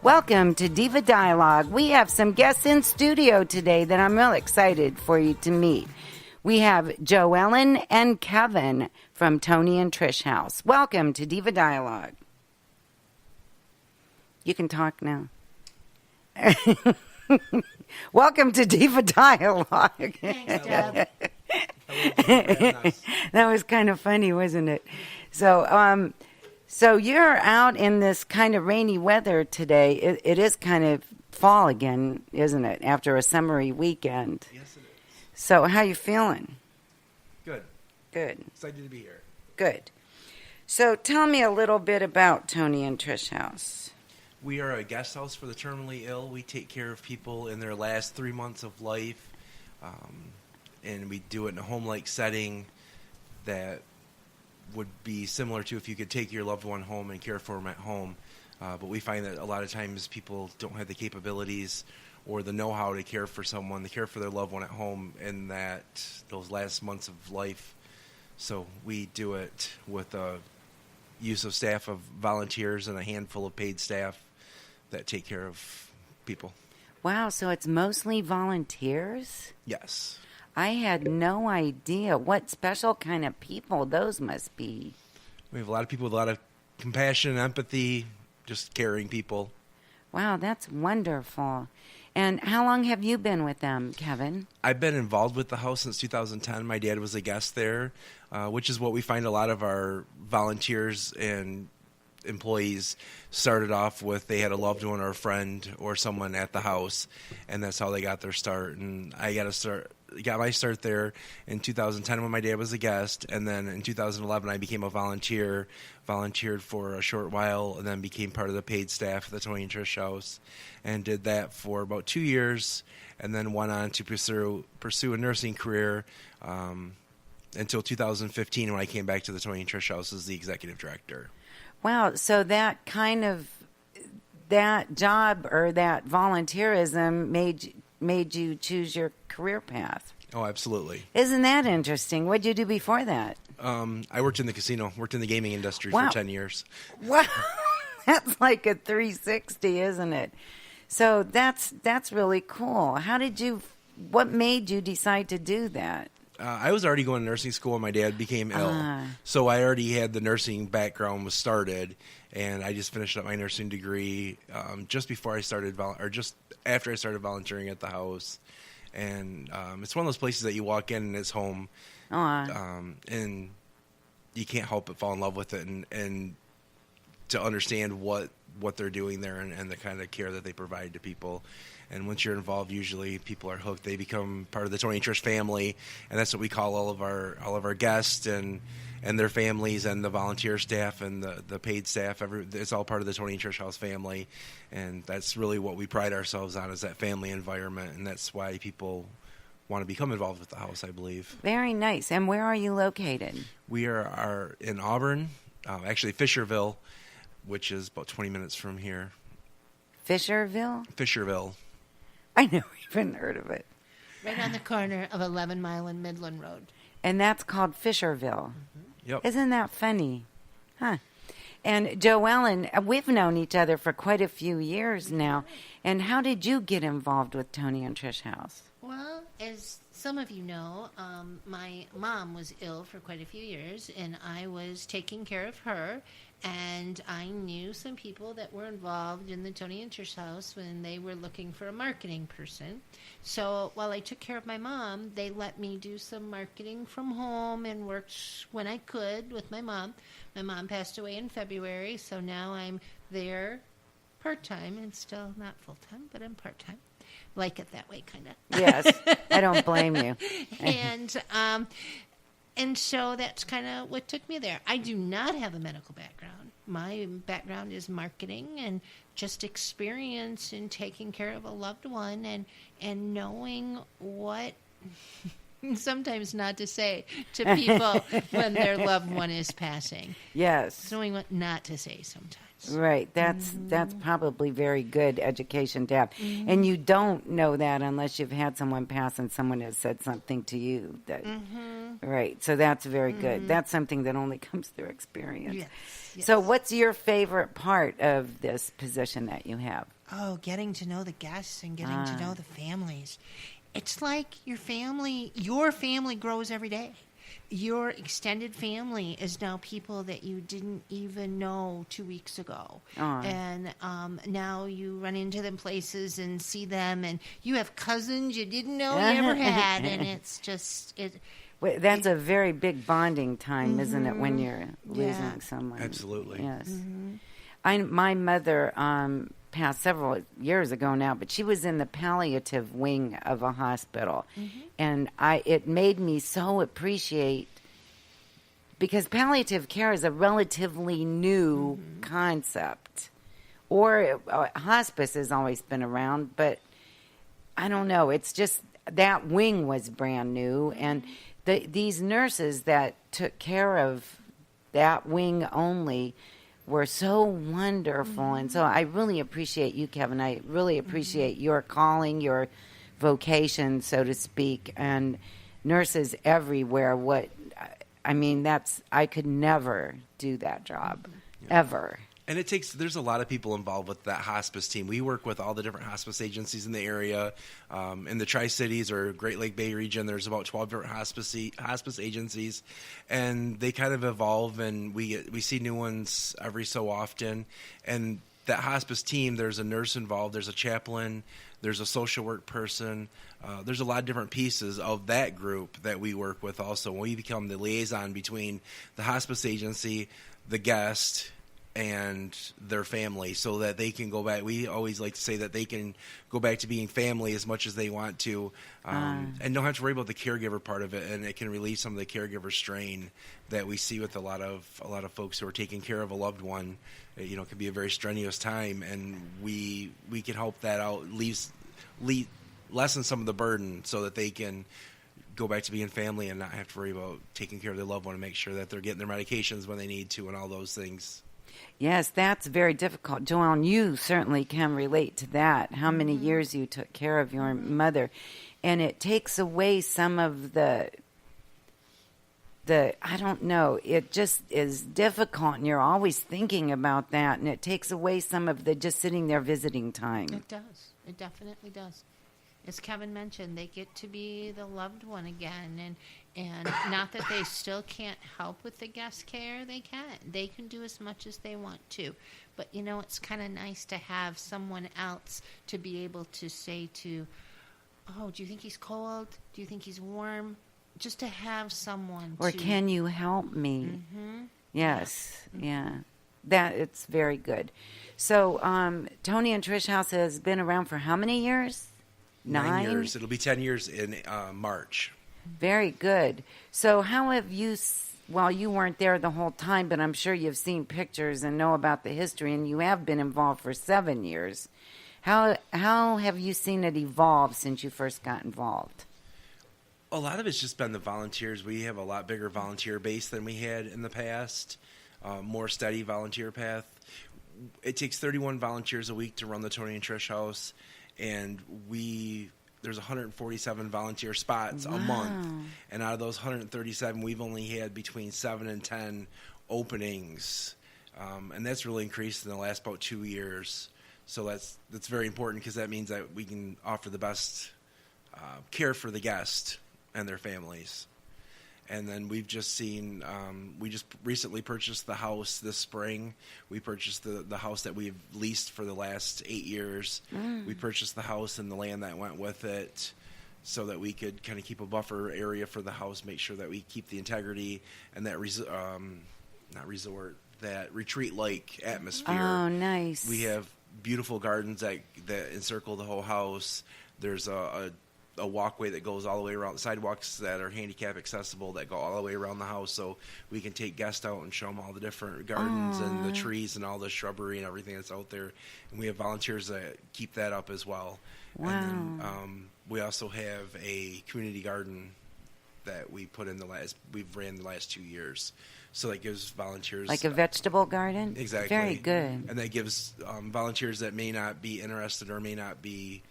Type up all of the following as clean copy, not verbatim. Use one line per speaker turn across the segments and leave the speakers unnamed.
Welcome to Diva Dialogue. We have some guests in studio today that I'm real excited for you to meet. We have Joellen and Kevin from Toni-amp-Trishhouse. Welcome to Diva Dialogue. You can talk now. Welcome to Diva Dialogue.
Thanks, Deb.
That was kind of funny, wasn't it? So you're out in this kind of rainy weather today. It is kind of fall again, isn't it? After a summery weekend.
Yes, it is.
So how you feeling?
Good.
Good.
Excited to be here.
Good. So tell me a little bit about Toni-amp-Trishhouse.
We are a guest house for the terminally ill. We take care of people in their last 3 months of life, and we do it in a home-like setting that would be similar to if you could take your loved one home and care for them at home. But we find that a lot of times people don't have the capabilities or the know-how to care for someone, to care for their loved one at home in those last months of life. So we do it with a use of staff of volunteers and a handful of paid staff that take care of people.
Wow, so it's mostly volunteers?
Yes.
I had no idea what special kind of people those must be.
We have a lot of people with a lot of compassion and empathy, just caring people.
Wow, that's wonderful. And how long have you been with them, Kevin?
I've been involved with the house since 2010. My dad was a guest there, which is what we find a lot of our volunteers and employees started off with. They had a loved one or a friend or someone at the house, and that's how they got their start. And I got my start there in 2010 when my dad was a guest, and then in 2011 I became a volunteered for a short while, and then became part of the paid staff at the Toni-amp-Trishhouse, and did that for about 2 years, and then went on to pursue a nursing career until 2015 when I came back to the Toni-amp-Trishhouse as the executive director.
Wow, so that job or that volunteerism made you choose your career path.
Oh, absolutely.
Isn't that interesting? What did you do before that?
I worked in the casino, worked in the gaming industry
Wow.
for 10 years.
Wow, that's like a 360, isn't it? So that's really cool. What made you decide to do that?
I was already going to nursing school when my dad became ill. So I already had the nursing background was started, and I just finished up my nursing degree just before I started, just after I started volunteering at the house. And it's one of those places that you walk in and it's home, and you can't help but fall in love with it and to understand what they're doing there and the kind of care that they provide to people. And once you're involved, usually people are hooked. They become part of the Toni-Trish family, and that's what we call all of our guests and their families and the volunteer staff and the paid staff. It's all part of the Toni-Trishhouse family, and that's really what we pride ourselves on, is that family environment, and that's why people want to become involved with the house, I believe.
Very nice. And where are you located?
We are in Auburn, actually Fisherville, which is about 20 minutes from here.
Fisherville? I never even heard of it.
Right on the corner of 11 Mile and Midland Road.
And that's called Fisherville.
Mm-hmm. Yep.
Isn't that funny? Huh. And Joellen, we've known each other for quite a few years now. And how did you get involved with Toni-amp-Trishhouse?
Well, as some of you know, my mom was ill for quite a few years, and I was taking care of her. And I knew some people that were involved in the Toni-amp-Trishhouse when they were looking for a marketing person. So while I took care of my mom, they let me do some marketing from home and worked when I could with my mom. My mom passed away in February, so now I'm there part-time and still not full-time, but I'm part-time. Like it that way, kind of.
Yes, I don't blame you.
And so that's kind of what took me there. I do not have a medical background. My background is marketing and just experience in taking care of a loved one and knowing what sometimes not to say to people when their loved one is passing.
Yes.
Knowing what not to say sometimes.
Right. That's probably very good education to have. Mm-hmm. And you don't know that unless you've had someone pass and someone has said something to you. Right. So that's very good. That's something that only comes through experience.
Yes.
So what's your favorite part of this position that you have?
getting to know the guests and getting to know the families. It's like your family grows every day. Your extended family is now people that you didn't even know 2 weeks ago. And now you run into them places and see them, and you have cousins you didn't know you ever had, and it's just...
That's a very big bonding time, isn't it, when you're losing someone?
Absolutely.
Yes. My mother passed several years ago now, but she was in the palliative wing of a hospital. And it made me so appreciate, because palliative care is a relatively new concept. Or hospice has always been around, but I don't know. It's just that wing was brand new, and these nurses that took care of that wing only were so wonderful. And so I really appreciate you, Kevin. I really appreciate your calling, your vocation, so to speak, and nurses everywhere. I could never do that job, ever.
And there's a lot of people involved with that hospice team. We work with all the different hospice agencies in the area. In the Tri-Cities or Great Lake Bay region, there's about 12 different hospice agencies. And they kind of evolve, and we see new ones every so often. And that hospice team, there's a nurse involved, there's a chaplain, there's a social work person. There's a lot of different pieces of that group that we work with also. We become the liaison between the hospice agency, the guest, and their family, so that they can go back. We always like to say that they can go back to being family as much as they want to, and don't have to worry about the caregiver part of it, and it can relieve some of the caregiver strain that we see with a lot of folks who are taking care of a loved one. It can be a very strenuous time, and we can help that out, lessen some of the burden, so that they can go back to being family and not have to worry about taking care of their loved one, and make sure that they're getting their medications when they need to and all those things.
Yes, that's very difficult. Joanne, you certainly can relate to that, how many years you took care of your mother. And it takes away some of the I don't know, it just is difficult, and you're always thinking about that, and it takes away some of the just sitting there visiting time.
It does. It definitely does. As Kevin mentioned, they get to be the loved one again, and not that they still can't help with the guest care. They can do as much as they want to, but it's kind of nice to have someone else to be able to say to, oh, do you think he's cold? Do you think he's warm? Just to have someone
or can you help me? Yes. Yeah. That it's very good. So Toni and Trish House has been around for how many years?
9 years. It'll be 10 years in March.
Very good. So how have you, you weren't there the whole time, but I'm sure you've seen pictures and know about the history, and you have been involved for 7 years. How have you seen it evolve since you first got involved?
A lot of it's just been the volunteers. We have a lot bigger volunteer base than we had in the past, more steady volunteer path. It takes 31 volunteers a week to run the Toni and Trish House. And there's 147 volunteer spots a month. And out of those 137, we've only had between 7 and 10 openings. And that's really increased in the last about 2 years. So that's very important, because that means that we can offer the best care for the guest and their families. And then we've just seen, we just recently purchased the house this spring. We purchased the house that we've leased for the last 8 years. We purchased the house and the land that went with it, so that we could kind of keep a buffer area for the house, make sure that we keep the integrity and that that retreat-like atmosphere.
Oh, nice.
We have beautiful gardens that encircle the whole house. There's a walkway that goes all the way around, sidewalks that are handicap accessible that go all the way around the house, so we can take guests out and show them all the different gardens and the trees and all the shrubbery and everything that's out there. And we have volunteers that keep that up as well.
Wow.
And then we also have a community garden that we've ran the last 2 years. So that gives volunteers...
Like a vegetable garden?
Exactly.
Very good.
And that gives volunteers that may not be interested or may not be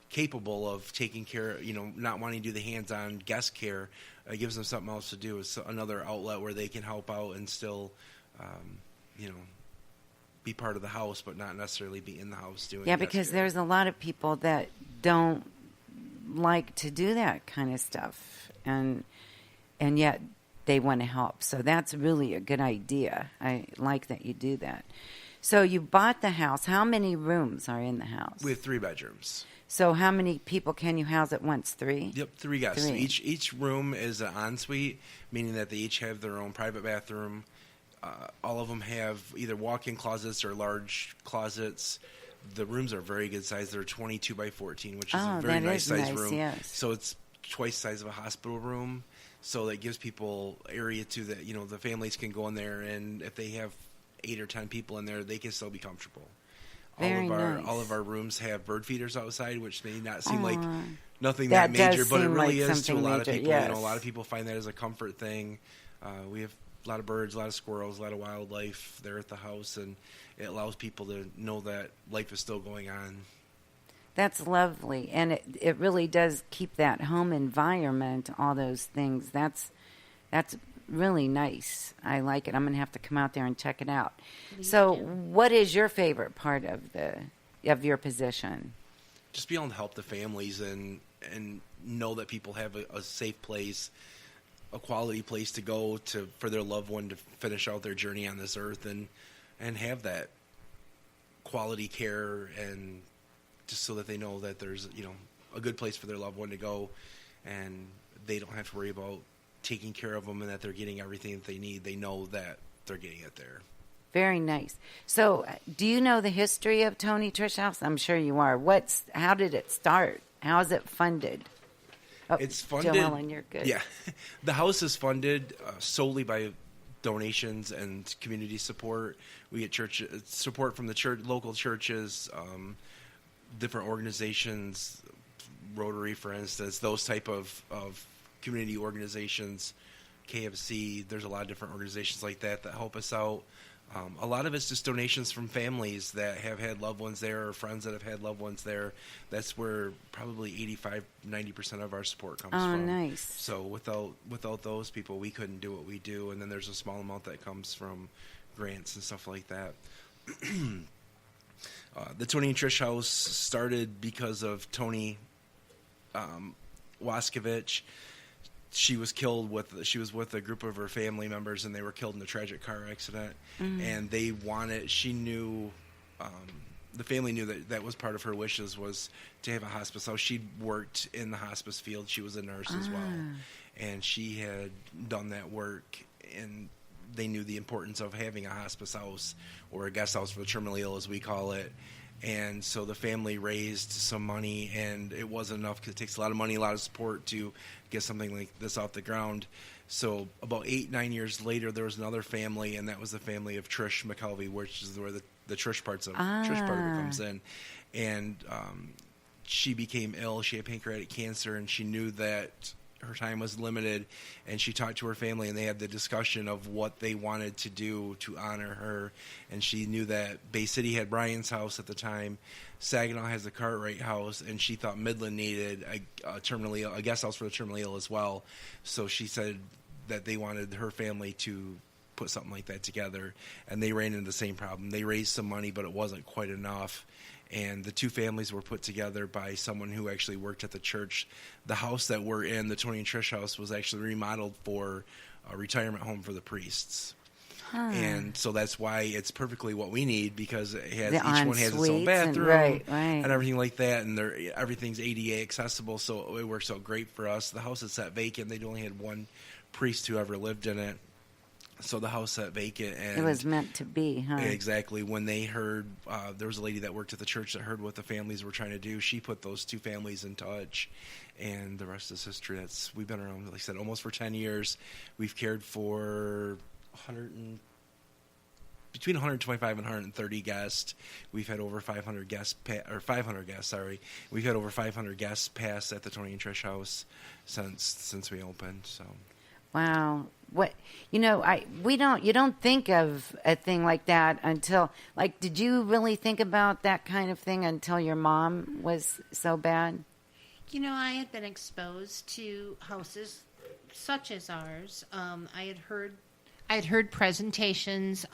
capable of taking care, not wanting to do the hands-on guest care, it gives them something else to do. It's another outlet where they can help out and still, be part of the house, but not necessarily be in the house doing.
Yeah, because there's a lot of people that don't like to do that kind of stuff, and yet they want to help. So that's really a good idea. I like that you do that. So you bought the house. How many rooms are in the house?
We have 3 bedrooms.
So how many people can you house at once? 3?
Yep, 3 guests.
3.
Each room is an ensuite, meaning that they each have their own private bathroom. All of them have either walk-in closets or large closets. The rooms are very good size. They're 22 by 14, which is a very nice size room.
Yes.
So it's twice the size of a hospital room. So that gives people area to that. The families can go in there, and if they have 8 or 10 people in there, they can still be comfortable.
Very nice.
All of our rooms have bird feeders outside, which may not seem like nothing that major, but it really is to a lot of people.
Yes.
A lot of people find that as a comfort thing. We have a lot of birds, a lot of squirrels, a lot of wildlife there at the house, and it allows people to know that life is still going on.
That's lovely, and it really does keep that home environment, all those things. That's really nice. I like it. I'm going to have to come out there and check it out. So what is your favorite part of your position?
Just being able to help the families and know that people have a safe place, a quality place to go for their loved one to finish out their journey on this earth and have that quality care, and just so that they know that there's a good place for their loved one to go, and they don't have to worry about taking care of them and that they're getting everything that they need. They know that they're getting it there.
Very nice. So do you know the history of Toni-Trish I'm sure you are. How did it start? How is it funded? Oh,
it's funded.
Joellen, you're good.
Yeah. The house is funded solely by donations and community support. We get church support from the local churches, different organizations, Rotary, for instance, those type of community organizations, KFC. There's a lot of different organizations like that help us out. A lot of it's just donations from families that have had loved ones there or friends that have had loved ones there. That's where probably 85-90% of our support comes from.
Oh, nice.
So without those people, we couldn't do what we do. And then there's a small amount that comes from grants and stuff like that. The Toni and Trish House started because of Toni Waskovich. She was with a group of her family members, and they were killed in a tragic car accident. And they she knew, the family knew that was part of her wishes, was to have a hospice house. She'd worked in the hospice field. She was a nurse as well. And she had done that work, and they knew the importance of having a hospice house, or a guest house for the terminally ill, as we call it. And so the family raised some money, and it wasn't enough because it takes a lot of money, a lot of support to get something like this off the ground. So about 8-9 years later, there was another family, and that was the family of Trish McKelvey, which is where the Trish part of it comes in. And she became ill. She had pancreatic cancer, and she knew that her time was limited, and she talked to her family, and they had the discussion of what they wanted to do to honor her. And she knew that Bay City had Brian's house at the time, Saginaw has the Cartwright house, and she thought Midland needed a guest house for the terminally ill as well. So she said that they wanted her family to put something like that together, and they ran into the same problem. They raised some money, but it wasn't quite enough. And the two families were put together by someone who actually worked at the church. The house that we're in, the Toni and Trish house, was actually remodeled for a retirement home for the priests. And so that's why it's perfectly what we need, because it has, each one has its own bathroom and everything like that, and everything's ADA accessible, so it works out great for us. The house is set vacant. They only had one priest who ever lived in it. So the house sat vacant, and
it was meant to be, huh?
Exactly. When they heard, there was a lady that worked at the church that heard what the families were trying to do. She put those two families in touch, and the rest is history. We've been around, like I said, almost for 10 years. We've cared for between 125 and 130 guests. We've had over 500 guests, We've had over 500 guests pass at the Toni and Trish house since we opened. So.
Wow. You don't think of a thing like that until, did you really think about that kind of thing until your mom was so bad?
I had been exposed to houses such as ours. I had heard presentations